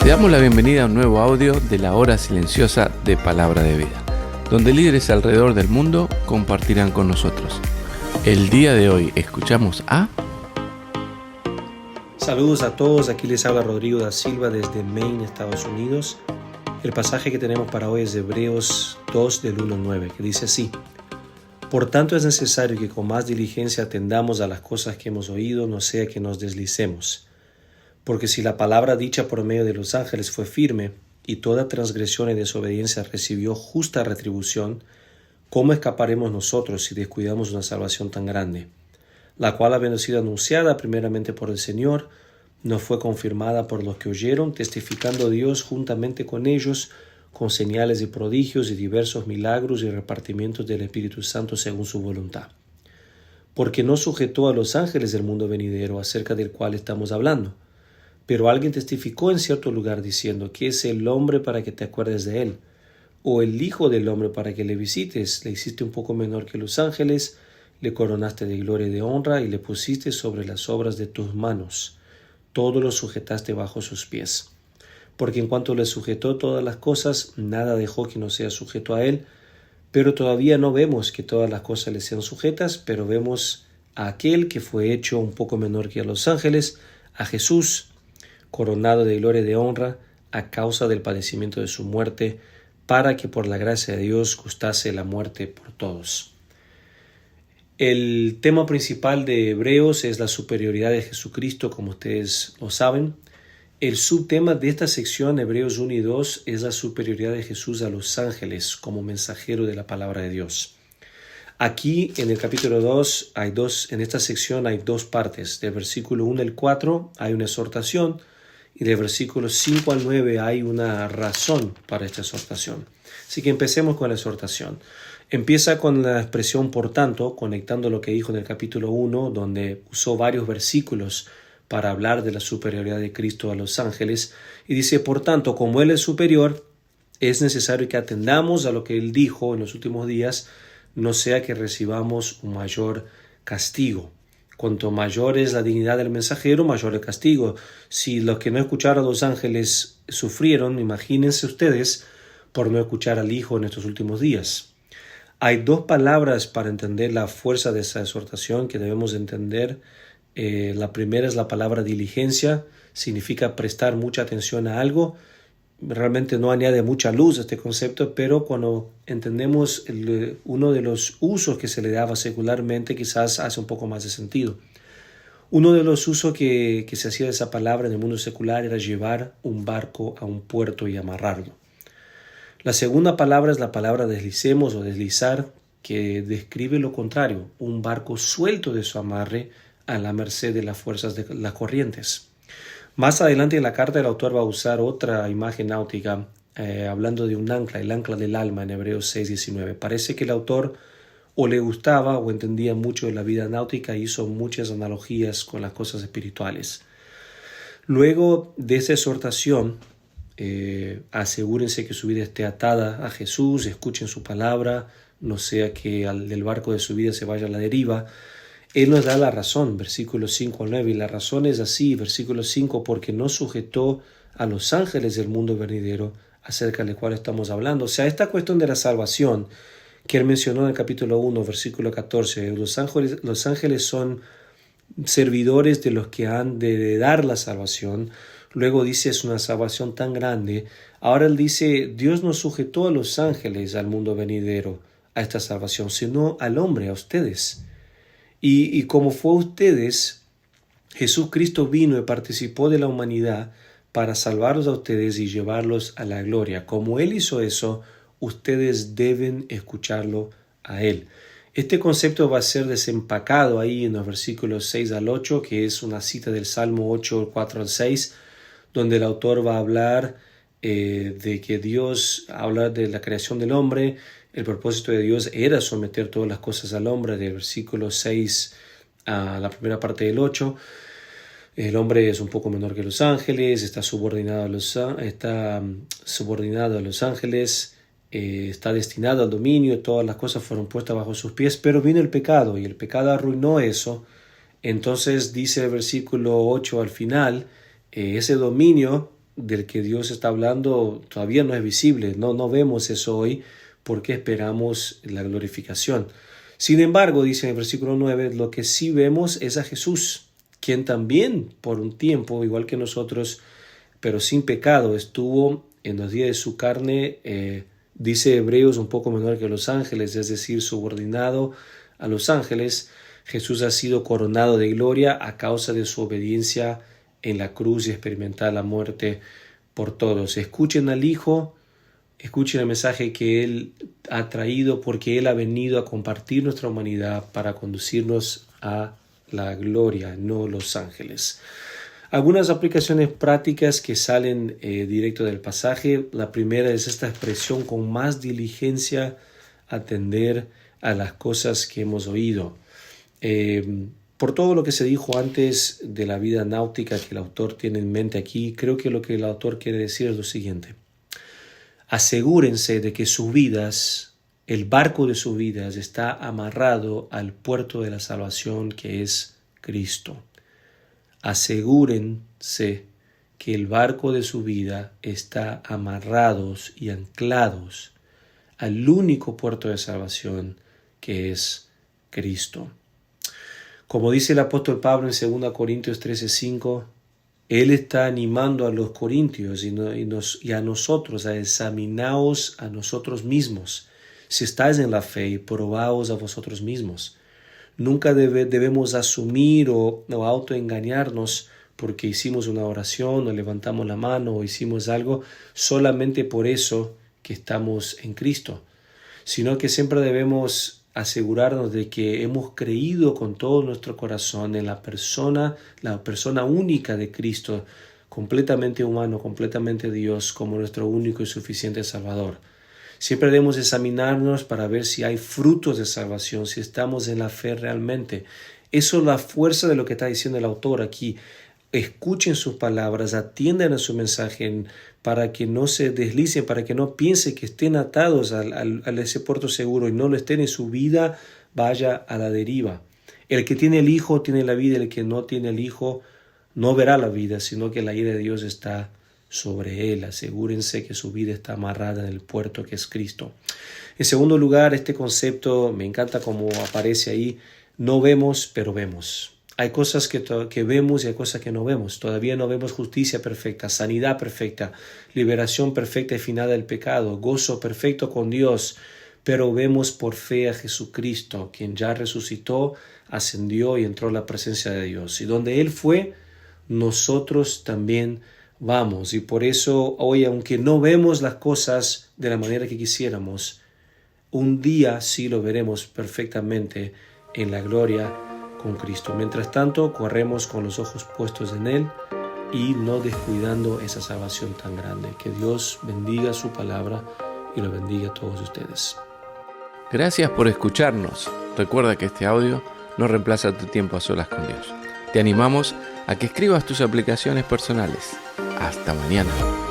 Te damos la bienvenida a un nuevo audio de la hora silenciosa de Palabra de Vida, donde líderes alrededor del mundo compartirán con nosotros. El día de hoy escuchamos a... Saludos a todos, aquí les habla Rodrigo da Silva desde Maine, Estados Unidos. El pasaje que tenemos para hoy es de Hebreos 2 del 1 al 9, que dice así: Por tanto es necesario que con más diligencia atendamos a las cosas que hemos oído, no sea que nos deslicemos. Porque si la palabra dicha por medio de los ángeles fue firme, y toda transgresión y desobediencia recibió justa retribución, ¿cómo escaparemos nosotros si descuidamos una salvación tan grande? La cual, habiendo sido anunciada primeramente por el Señor, no fue confirmada por los que oyeron, testificando Dios juntamente con ellos, con señales y prodigios y diversos milagros y repartimientos del Espíritu Santo según su voluntad. Porque no sujetó a los ángeles del mundo venidero, acerca del cual estamos hablando. Pero alguien testificó en cierto lugar diciendo: ¿Qué es el hombre para que te acuerdes de él? ¿O el hijo del hombre para que le visites? Le hiciste un poco menor que los ángeles, le coronaste de gloria y de honra, y le pusiste sobre las obras de tus manos. Todo lo sujetaste bajo sus pies. Porque en cuanto le sujetó todas las cosas, nada dejó que no sea sujeto a él. Pero todavía no vemos que todas las cosas le sean sujetas, pero vemos a aquel que fue hecho un poco menor que a los ángeles, a Jesús, coronado de gloria y de honra, a causa del padecimiento de su muerte, para que por la gracia de Dios gustase la muerte por todos. El tema principal de Hebreos es la superioridad de Jesucristo, como ustedes lo saben. El subtema de esta sección, Hebreos 1 y 2, es la superioridad de Jesús a los ángeles como mensajero de la palabra de Dios. Aquí en el capítulo 2, en esta sección hay dos partes. Del versículo 1 al 4 hay una exhortación, y del versículo 5 al 9 hay una razón para esta exhortación. Así que empecemos con la exhortación. Empieza con la expresión por tanto, conectando lo que dijo en el capítulo 1, donde usó varios versículos para hablar de la superioridad de Cristo a los ángeles. Y dice: por tanto, como Él es superior, es necesario que atendamos a lo que Él dijo en los últimos días, no sea que recibamos un mayor castigo. Cuanto mayor es la dignidad del mensajero, mayor el castigo. Si los que no escucharon a los ángeles sufrieron, imagínense ustedes por no escuchar al Hijo en estos últimos días. Hay dos palabras para entender la fuerza de esa exhortación que debemos entender. La primera es la palabra diligencia, significa prestar mucha atención a algo. Realmente no añade mucha luz a este concepto, pero cuando entendemos uno de los usos que se le daba secularmente, quizás hace un poco más de sentido. Uno de los usos que se hacía de esa palabra en el mundo secular era llevar un barco a un puerto y amarrarlo. La segunda palabra es la palabra deslicemos o deslizar, que describe lo contrario: un barco suelto de su amarre a la merced de las fuerzas de las corrientes. Más adelante en la carta el autor va a usar otra imagen náutica, hablando de un ancla, el ancla del alma en Hebreos 6:19. Parece que el autor o le gustaba o entendía mucho de la vida náutica y hizo muchas analogías con las cosas espirituales. Luego de esa exhortación, asegúrense que su vida esté atada a Jesús, escuchen su palabra, no sea que del barco de su vida se vaya a la deriva. Él nos da la razón, versículos 5 al 9, y la razón es así, versículo 5, porque no sujetó a los ángeles del mundo venidero, acerca del cual estamos hablando. O sea, esta cuestión de la salvación que él mencionó en el capítulo 1, versículo 14, los ángeles son servidores de los que han de dar la salvación. Luego dice, es una salvación tan grande. Ahora él dice, Dios no sujetó a los ángeles al mundo venidero, a esta salvación, sino al hombre, a ustedes. Y como fue a ustedes, Jesucristo vino y participó de la humanidad para salvarlos a ustedes y llevarlos a la gloria. Como Él hizo eso, ustedes deben escucharlo a Él. Este concepto va a ser desempacado ahí en los versículos 6 al 8, que es una cita del Salmo 8, 4 al 6, donde el autor va a hablar de que Dios habla de la creación del hombre. El propósito de Dios era someter todas las cosas al hombre, del versículo 6 a la primera parte del 8. El hombre es un poco menor que los ángeles, está subordinado a los ángeles, está destinado al dominio, todas las cosas fueron puestas bajo sus pies, pero vino el pecado y el pecado arruinó eso. Entonces dice el versículo 8 al final, ese dominio del que Dios está hablando todavía no es visible, no vemos eso hoy porque esperamos la glorificación. Sin embargo, dice en el versículo 9, lo que sí vemos es a Jesús, quien también por un tiempo, igual que nosotros, pero sin pecado, estuvo en los días de su carne, dice Hebreos, un poco menor que los ángeles, es decir, subordinado a los ángeles. Jesús ha sido coronado de gloria a causa de su obediencia en la cruz y experimentar la muerte por todos. Escuchen al Hijo, escuchen el mensaje que Él ha traído, porque Él ha venido a compartir nuestra humanidad para conducirnos a la gloria, no los ángeles. Algunas aplicaciones prácticas que salen directo del pasaje. La primera es esta expresión: con más diligencia atender a las cosas que hemos oído. Por todo lo que se dijo antes de la vida náutica que el autor tiene en mente aquí, creo que lo que el autor quiere decir es lo siguiente: asegúrense de que sus vidas, el barco de sus vidas, está amarrado al puerto de la salvación, que es Cristo. Asegúrense que el barco de su vida está amarrados y anclados al único puerto de salvación, que es Cristo. Como dice el apóstol Pablo en 2 Corintios 13:5, él está animando a los corintios y a nosotros a examinaos a nosotros mismos. Si estáis en la fe, probaos a vosotros mismos. Nunca debemos asumir o autoengañarnos porque hicimos una oración o levantamos la mano o hicimos algo solamente por eso que estamos en Cristo, sino que siempre debemos asegurarnos de que hemos creído con todo nuestro corazón en la persona única de Cristo, completamente humano, completamente Dios, como nuestro único y suficiente Salvador. Siempre debemos examinarnos para ver si hay frutos de salvación, si estamos en la fe realmente. Eso es la fuerza de lo que está diciendo el autor aquí. Escuchen sus palabras, atiendan a su mensaje para que no se deslicen, para que no piensen que estén atados a ese puerto seguro y no lo estén en su vida, vaya a la deriva. El que tiene el Hijo tiene la vida, el que no tiene el Hijo no verá la vida, sino que la ira de Dios está sobre él. Asegúrense que su vida está amarrada en el puerto que es Cristo. En segundo lugar, este concepto me encanta cómo aparece ahí: no vemos, pero vemos. Hay cosas que vemos y hay cosas que no vemos. Todavía no vemos justicia perfecta, sanidad perfecta, liberación perfecta y final del pecado, gozo perfecto con Dios, pero vemos por fe a Jesucristo, quien ya resucitó, ascendió y entró a la presencia de Dios. Y donde Él fue, nosotros también vamos. Y por eso hoy, aunque no vemos las cosas de la manera que quisiéramos, un día sí lo veremos perfectamente en la gloria con Cristo. Mientras tanto, corremos con los ojos puestos en Él y no descuidando esa salvación tan grande. Que Dios bendiga su palabra y lo bendiga a todos ustedes. Gracias por escucharnos. Recuerda que este audio no reemplaza tu tiempo a solas con Dios. Te animamos a que escribas tus aplicaciones personales. Hasta mañana.